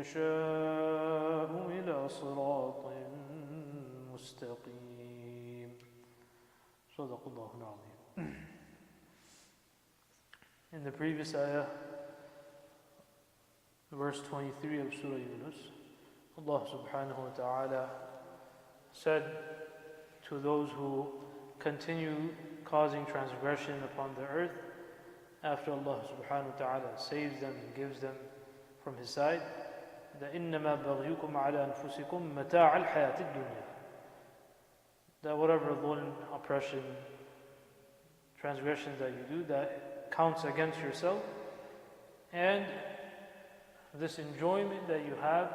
يشاء إلى صراط مستقيم. صدق الله العظيم. In the previous ayah, verse 23 of Surah Yunus, Allah subhanahu wa ta'ala said to those who continue causing transgression upon the earth, after Allah subhanahu wa ta'ala saves them and gives them from His side, that إِنَّمَا بَغْيُكُمْ عَلَى أَنفُسِكُمْ مَتَاعَ الْحَيَاةِ الدُّنْيَا. That whatever dhulm, oppression, transgressions that you do, that counts against yourself, and this enjoyment that you have,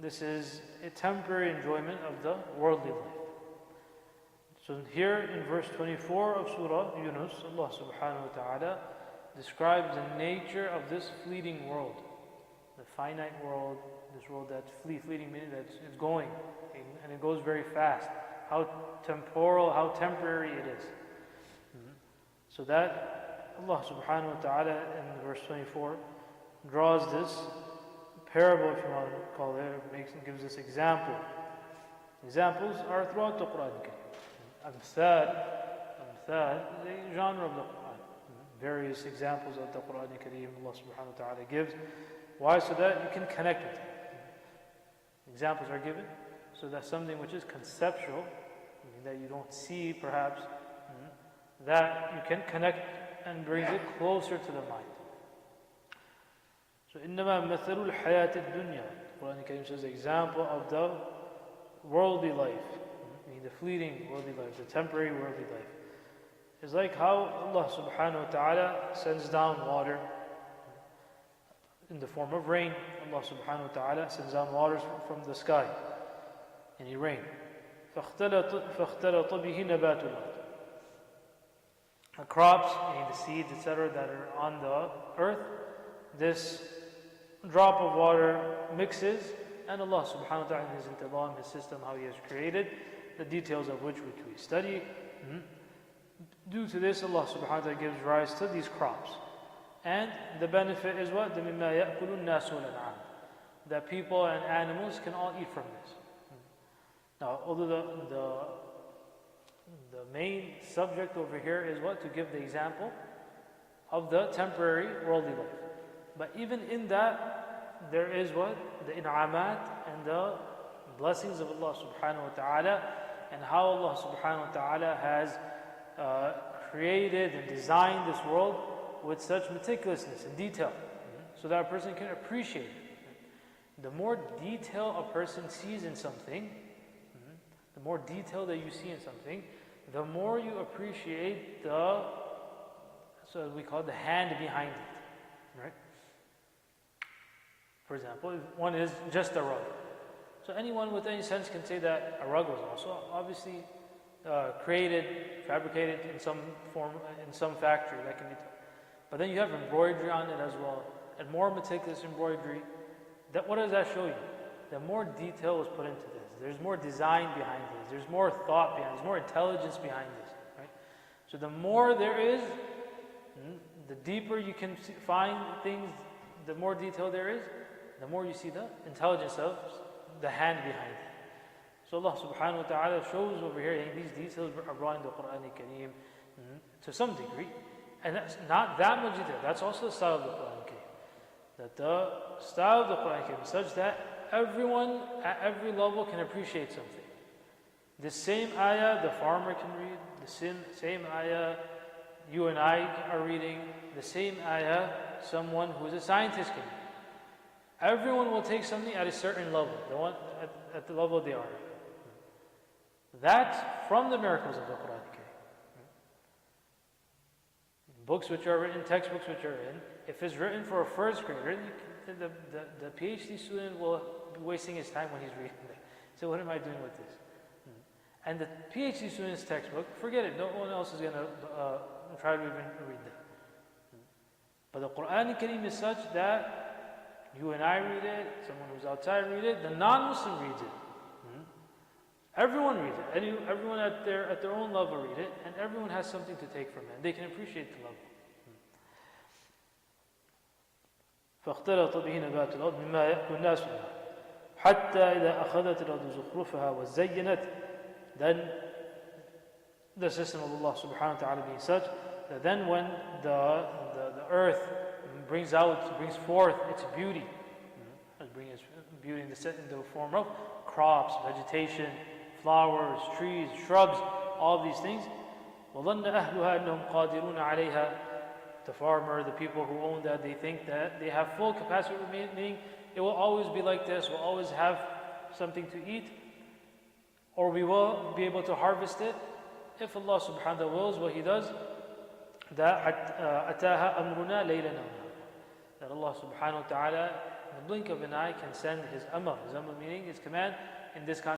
this is a temporary enjoyment of the worldly life. So here in verse 24 of Surah Yunus, Allah subhanahu wa ta'ala describes the nature of this fleeting world, the finite world, this world that's fleeting, meaning that it's going, and it goes very fast. How temporal, how temporary it is. So that Allah subhanahu wa ta'ala in verse 24 draws this parable, if you want to call it, gives us example. Examples are throughout the Quran. Amthal is a genre of the Quran. Various examples of the Quran Kareem Allah subhanahu wa ta'ala gives. Why? So that you can connect with it. Examples are given so that something which is conceptual, that you don't see perhaps, that you can connect and brings it closer to the mind. So إِنَّمَا مَثَلُ الْحَيَاةِ الدُّنْيَا. Quran Kareem says the example of the worldly life, meaning the fleeting worldly life, the temporary worldly life, is like how Allah subhanahu wa ta'ala sends down water in the form of rain. Allah subhanahu wa ta'ala sends down waters from the sky, any rain. فَاخْتَلَطَ بِهِ نَبَاتُ الْأَرْضِ. The crops, meaning the seeds, etc., that are on the earth, this drop of water mixes, and Allah subhanahu wa ta'ala in His intilam, His system, how He has created, the details of which we study. Due to this, Allah subhanahu wa ta'ala gives rise to these crops. And the benefit is what? مِمَّا يَأْكُلُ النَّاسُ وَالْأَنْعَامُ. That people and animals can all eat from this. Now, although the main subject over here is what? To give the example of the temporary worldly life. But even in that, there is what? The in'amat and the blessings of Allah subhanahu wa ta'ala, and how Allah subhanahu wa ta'ala has created and designed this world with such meticulousness and detail, so that a person can appreciate it. The more detail a person sees in something, the more detail that you see in something, the more you appreciate so we call it the hand behind it, right? For example, one is just a rug. So anyone with any sense can say that a rug was also obviously created, fabricated in some form, in some factory, that can be told. But then you have embroidery on it as well, and more meticulous embroidery. What does that show you? That more detail was put into this. There's more design behind this. There's more thought behind this. There's more intelligence behind this. Right? So the more there is, the deeper you can find things, the more detail there is, the more you see the intelligence of the hand behind it. So Allah subhanahu wa ta'ala shows over here, these details are brought in the Quran Kareem to some degree. And that's not that much detail. That's also the style of the Quran Kareem. That the style of the Quran Kareem is such that everyone at every level can appreciate something. The same ayah the farmer can read, the same ayah you and I are reading, the same ayah someone who is a scientist can read. Everyone will take something at a certain level, the one at the level they are. That's from the miracles of the Quran. Books which are written, textbooks which are written, if it's written for a first grader, the PhD student will be wasting his time when he's reading it. So what am I doing with this? And the PhD student's textbook, forget it, no one else is going to try to even read that. But the Quran Kareem is such that you and I read it, someone who's outside read it, the non-Muslim reads it. Everyone reads it. Everyone at their own level read it, and everyone has something to take from it. They can appreciate the level. فاختلط به نبات الأرض مما يأكل الناس منها حتى إذا أخذت الأرض زخرفها وزينت. Then the system of Allah subhanahu wa ta'ala being such that then when the earth brings forth its beauty, brings its beauty in the form of crops, vegetation, flowers, trees, shrubs, all of these things. وَظَنَّ أَهْلُهَا أَنَّهُمْ قَادِرُونَ عَلَيْهَا. The farmer, the people who own that, they think that they have full capacity, meaning it will always be like this, we'll always have something to eat, or we will be able to harvest it. If Allah subhanahu wa ta'ala wills, what He does, that أَتَاهَا أَمْرُنَا لَيْلًا أَوْ that Allah subhanahu wa ta'ala, in the blink of an eye, can send His amr. His amr meaning His command in this context.